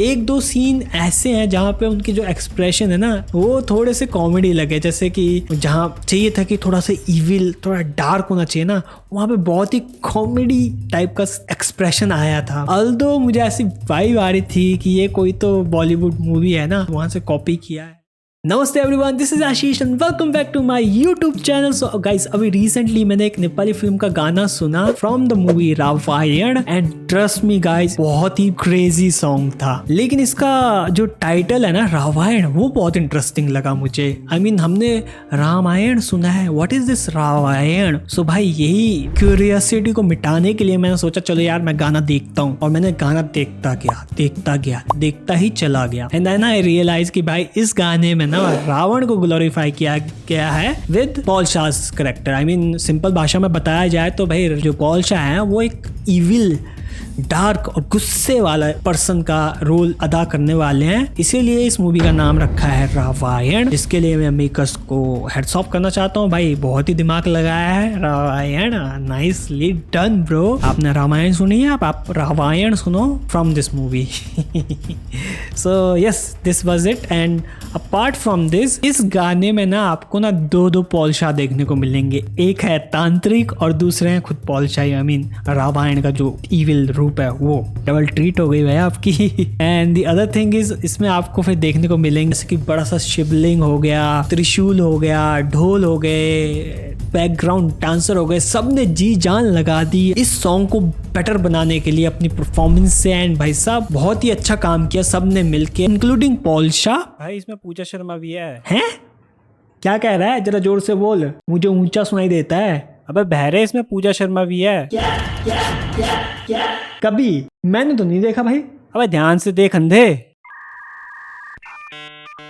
एक दो सीन ऐसे हैं जहाँ पे उनके जो एक्सप्रेशन है ना वो थोड़े से कॉमेडी लगे, जैसे कि जहाँ चाहिए था कि थोड़ा सा इविल थोड़ा डार्क होना चाहिए ना, वहाँ पे बहुत ही कॉमेडी टाइप का एक्सप्रेशन आया था। अल्दो मुझे ऐसी वाइब आ रही थी कि ये कोई तो बॉलीवुड मूवी है ना, वहाँ से कॉपी किया है। नमस्ते everyone, this is Ashish and welcome back to my YouTube channel. So guys, अभी रिसेंटली मैंने एक नेपाली फिल्म का गाना सुना from the movie Ramayan and trust me guys, बहुत ही क्रेजी सॉन्ग था। लेकिन इसका जो टाइटल है ना रामायण, वो बहुत इंटरेस्टिंग लगा मुझे। I mean, हमने रामायण सुना है, व्हाट इज दिस रामायण? सो भाई यही क्यूरियोसिटी को मिटाने के लिए मैंने सोचा चलो यार मैं गाना देखता हूँ, और मैंने गाना देखता ही चला गया। एंड देन आई रियलाइज कि भाई इस गाने में रावण को ग्लोरीफाई किया गया है with Paul Shah character. I mean simple भाषा में बताया जाए तो भाई जो पॉल शाह है वो एक इविल डार्क और गुस्से वाला पर्सन का रोल अदा करने वाले हैं, इसीलिए इस मूवी का नाम रखा है रामायण, जिसके लिए मैं मेकर्स को हेड्स ऑफ करना चाहता हूँ। भाई बहुत ही दिमाग लगाया है रामायण, नाइसली डन ब्रो। आपने रामायण सुनी है, आप रामायण सुनो from this movie. So yes, this was it. And apart from this, इस गाने में ना आपको ना दो पॉल शाह देखने को मिलेंगे। एक है तांत्रिक और दूसरे हैं खुद पॉल शाह। आई मीन रामायण का जो इविल रूप है वो डबल ट्रीट हो गई है आपकी। And the other thing is, इसमें आपको फिर देखने को मिलेंगे जैसे कि बड़ा सा शिवलिंग हो गया, त्रिशूल हो गया, ढोल हो गए, बैकग्राउंड डांसर हो गए, सबने जी जान लगा दी इस सॉन्ग को बेटर बनाने के लिए अपनी परफॉर्मेंस से। एंड भाई साहब बहुत ही अच्छा काम किया सबने मिलके, इंक्लूडिंग पॉल शाह। भाई इसमें पूजा शर्मा भी है। हैं? क्या कह रहा है? जरा जोर से बोल, मुझे ऊंचा सुनाई देता है। अबे बहरे, इसमें पूजा शर्मा भी है। क्या? कभी मैंने तो नहीं देखा भाई। अबे ध्यान से देख अंधे।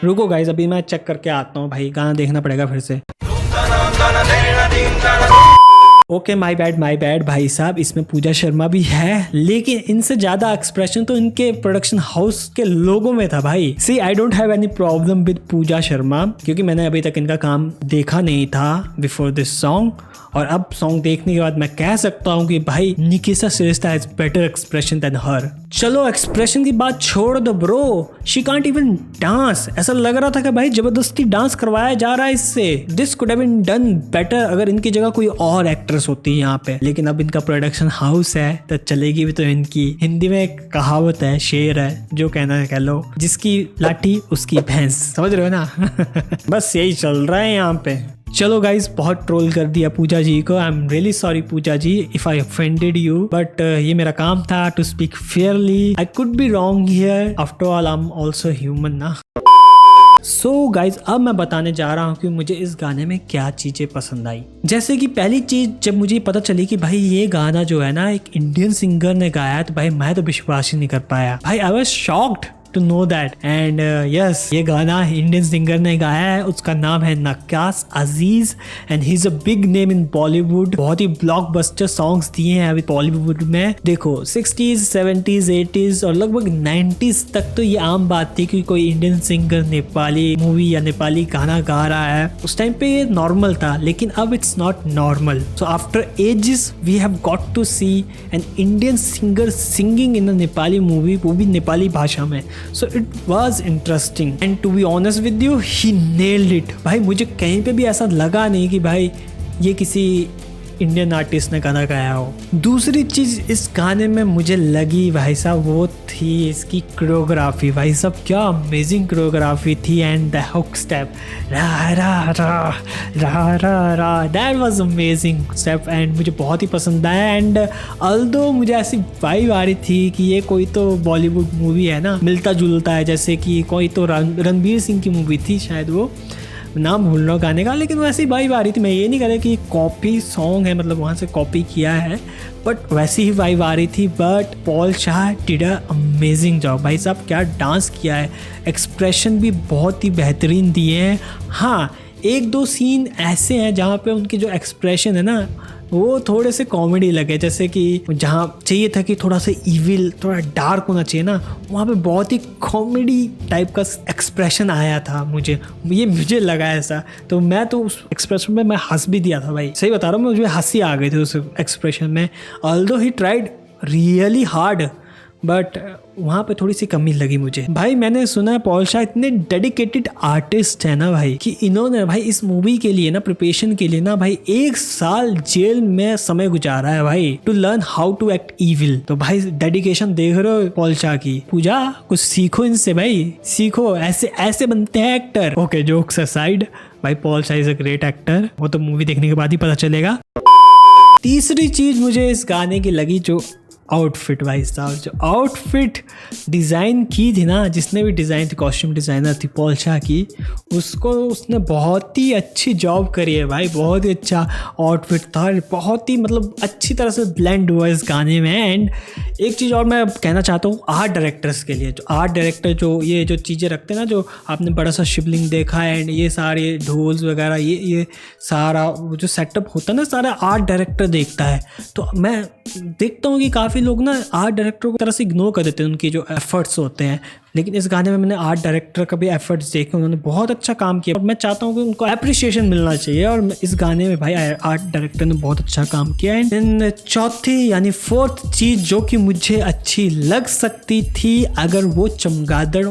रुको गाइस, अभी मैं चेक करके आता हूँ भाई, गाना देखना पड़ेगा फिर से। ओके, माय बैड भाई साहब, इसमें पूजा शर्मा भी है, लेकिन इनसे ज्यादा एक्सप्रेशन तो इनके प्रोडक्शन हाउस के लोगों में था भाई। See, I don't have any problem with Pooja Sharma, क्योंकि मैंने अभी तक इनका काम देखा नहीं था बिफोर दिस सॉन्ग, और अब सॉन्ग देखने के बाद मैं कह सकता हूँ कि भाई निकिता श्रेष्ठा हैज बेटर एक्सप्रेशन देन हर। चलो एक्सप्रेशन की बात छोड़ दो bro, she can't even dance. ऐसा लग रहा था कि भाई जबरदस्ती डांस करवाया जा रहा है इससे। This could have been done better अगर इनकी जगह कोई और एक्ट्रेस होती है यहाँ पे, लेकिन अब इनका प्रोडक्शन हाउस है तो चलेगी भी तो इनकी। हिंदी में एक कहावत है, शेर है, जो कहना है कह लो, जिसकी लाठी उसकी भैंस, समझ रहे हो ना? बस यही चल रहा है यहाँ पे। चलो गाइज, बहुत ट्रोल कर दिया पूजा जी को। I am really sorry Pooja ji if I offended you, but ये मेरा काम था to speak fairly. I could be wrong here, after all I am also human ना। सो गाइज, अब मैं बताने जा रहा हूँ कि मुझे इस गाने में क्या चीजें पसंद आई। जैसे कि पहली चीज, जब मुझे पता चली कि भाई ये गाना जो है ना एक इंडियन सिंगर ने गाया, तो भाई मैं तो विश्वास ही नहीं कर पाया। भाई I was shocked to know that and yes, ये गाना इंडियन सिंगर ने गाया है, उसका नाम है Nakash Aziz and he is a big name in Bollywood. बहुत ही ब्लॉकबस्टर सॉन्ग्स दिए हैं अभी बॉलीवुड में। देखो 60s, 70s, 80s और लगभग 90s तक तो ये आम बात थी कि कोई इंडियन सिंगर नेपाली मूवी या नेपाली गाना गा रहा है। उस टाइम पे ये नॉर्मल था, लेकिन अब it's not normal. So after ages we have got to see an Indian singer singing in a Nepali movie, वो भी नेपाली भाषा में। So it was interesting and to be honest with you, he nailed it। भाई मुझे कहीं पे भी ऐसा लगा नहीं कि भाई ये किसी इंडियन आर्टिस्ट ने गाना गाया हो। दूसरी चीज इस गाने में मुझे लगी भाई साहब, वो थी इसकी कोरियोग्राफी। भाई साहब क्या अमेजिंग कोरियोग्राफी थी। एंड द हुक स्टेप, रा रा रा रा रा रा, that was amazing step and मुझे बहुत ही पसंद आया। एंड अल्दो मुझे ऐसी वाइब आ रही थी कि ये कोई तो बॉलीवुड मूवी है ना, मिलता जुलता है, जैसे कि कोई तो रणवीर सिंह की मूवी थी शायद, वो नाम भूल रहा हूँ गाने का, लेकिन वैसी वाइब आ रही थी। मैं ये नहीं कह रहा कि कॉपी सॉन्ग है, मतलब वहाँ से कॉपी किया है, बट वैसी ही वाइब आ रही थी। But Paul Shah did a amazing job. भाई साहब क्या डांस किया है, एक्सप्रेशन भी बहुत ही बेहतरीन दिए हैं। हाँ, एक दो सीन ऐसे हैं जहाँ पे उनके जो एक्सप्रेशन है ना वो थोड़े से कॉमेडी लगे, जैसे कि जहाँ चाहिए था कि थोड़ा सा इविल थोड़ा डार्क होना चाहिए ना, वहाँ पे बहुत ही कॉमेडी टाइप का एक्सप्रेशन आया था। मुझे लगा ऐसा, तो मैं तो उस एक्सप्रेशन में मैं हंस भी दिया था भाई, सही बता रहा हूँ, मुझे हंसी आ गई थी उस एक्सप्रेशन में। Although he tried really hard but वहाँ पे थोड़ी सी कमी लगी मुझे। भाई मैंने सुना है पॉल शाह इतने डेडिकेटेड आर्टिस्ट है ना भाई कि इन्होंने भाई इस मूवी के लिए ना प्रिपरेशन के लिए ना भाई 1 साल जेल में समय गुजारा है भाई, to learn how to act evil. तो भाई डेडिकेशन देख रहे हो पॉल शाह की। पूजा कुछ सीखो इनसे भाई, सीखो, ऐसे ऐसे बनते हैं एक्टर। ओके जोक्स असाइड, भाई Paul Shah is a great actor, वो तो मूवी देखने के बाद ही पता चलेगा। तीसरी चीज मुझे इस गाने की लगी, जो आउटफिट भाई साहब, जो आउटफिट डिज़ाइन की थी ना, जिसने भी डिज़ाइन थी, कॉस्ट्यूम डिज़ाइनर थी पॉल शाह की, उसने बहुत ही अच्छी जॉब करी है भाई। बहुत ही अच्छा आउटफिट था, बहुत ही मतलब अच्छी तरह से ब्लेंड हुआ इस गाने में। एंड एक चीज़ और मैं कहना चाहता हूँ आर्ट डायरेक्टर्स के लिए, जो आर्ट डायरेक्टर जो ये जो चीज़ें रखते हैं ना, जो आपने बड़ा सा शिवलिंग देखा है एंड ये सारे ढोल्स वगैरह, ये सारा जो सेटअप होता है ना, सारा आर्ट डायरेक्टर देखता है। तो मैं देखता हूँ कि काफ़ी लोग ना आर्ट डायरेक्टर को तरह से इग्नोर कर देते हैं उनकी जो एफर्ट्स होते हैं, लेकिन इस गाने में मैंने आर्ट डायरेक्टर का भी एफर्ट्स देखे, उन्होंने बहुत अच्छा काम किया और मैं चाहता हूँ कि उनको अप्रिसिएशन मिलना चाहिए। और इस गाने में भाई आर्ट डायरेक्टर ने बहुत अच्छा काम किया। एंड चौथी यानी फोर्थ चीज़ जो कि मुझे अच्छी लग सकती थी अगर वो चमगादड़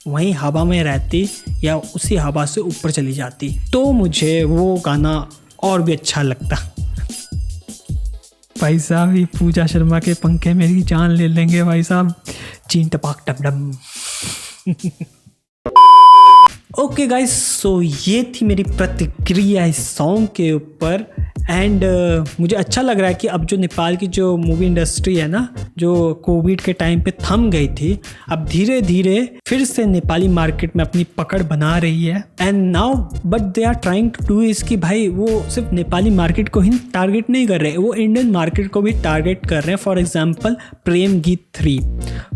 वहीं हवा में रहती या उसी हवा से ऊपर चली जाती, तो मुझे वो गाना और भी अच्छा लगता। भाई साहब ये पूजा शर्मा के पंखे मेरी जान ले लेंगे भाई साहब, चीन टपाक टपडम। ओके गाइस, सो ये थी मेरी प्रतिक्रिया इस सॉन्ग के ऊपर। एंड मुझे अच्छा लग रहा है कि अब जो नेपाल की जो मूवी इंडस्ट्री है ना, जो कोविड के टाइम पे थम गई थी, अब धीरे धीरे फिर से नेपाली मार्केट में अपनी पकड़ बना रही है। And now but they are trying to do this कि भाई वो सिर्फ नेपाली मार्केट को ही टारगेट नहीं कर रहे, वो इंडियन मार्केट को भी टारगेट कर रहे हैं। For example Prem Geet 3,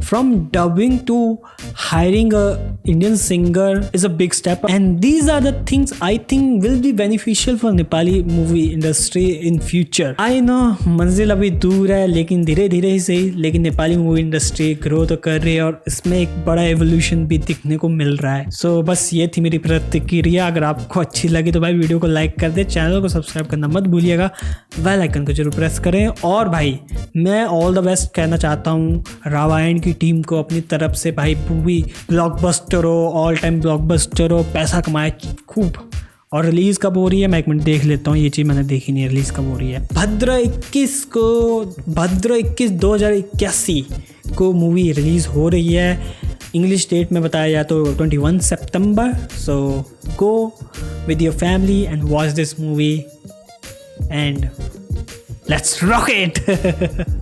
from dubbing to hiring a Indian singer is a big step, and these are the things I think will be beneficial for Nepali movie industry in future. I know मंजिल अभी दूर है, लेकिन धीरे धीरे ही सही, लेकिन नेपाली मूवी इंडस्ट्री ग्रो तो कर रही है और इसमें एक बड़ा एवोल्यूशन भी दिखने को मिल रहा है। सो बस ये थी मेरी प्रतिक्रिया। अगर आपको अच्छी लगी तो भाई वीडियो को लाइक कर दे, चैनल को सब्सक्राइब करना मत भूलिएगा, बेल आइकन को जरूर प्रेस करें। और भाई मैं ऑल द बेस्ट कहना चाहता हूँ रामायण की टीम को अपनी तरफ से। भाई मूवी ब्लॉकबस्टर हो, ऑल टाइम ब्लॉकबस्टर हो, पैसा कमाए खूब। और रिलीज़ कब हो रही है मैं एक मिनट देख लेता हूँ, ये चीज़ मैंने देखी नहीं है, रिलीज़ कब हो रही है। भद्र 21 2081 को मूवी रिलीज़ हो रही है। इंग्लिश डेट में बताया जाए तो 21 सितंबर। So go with your family and watch this movie and let's rock it.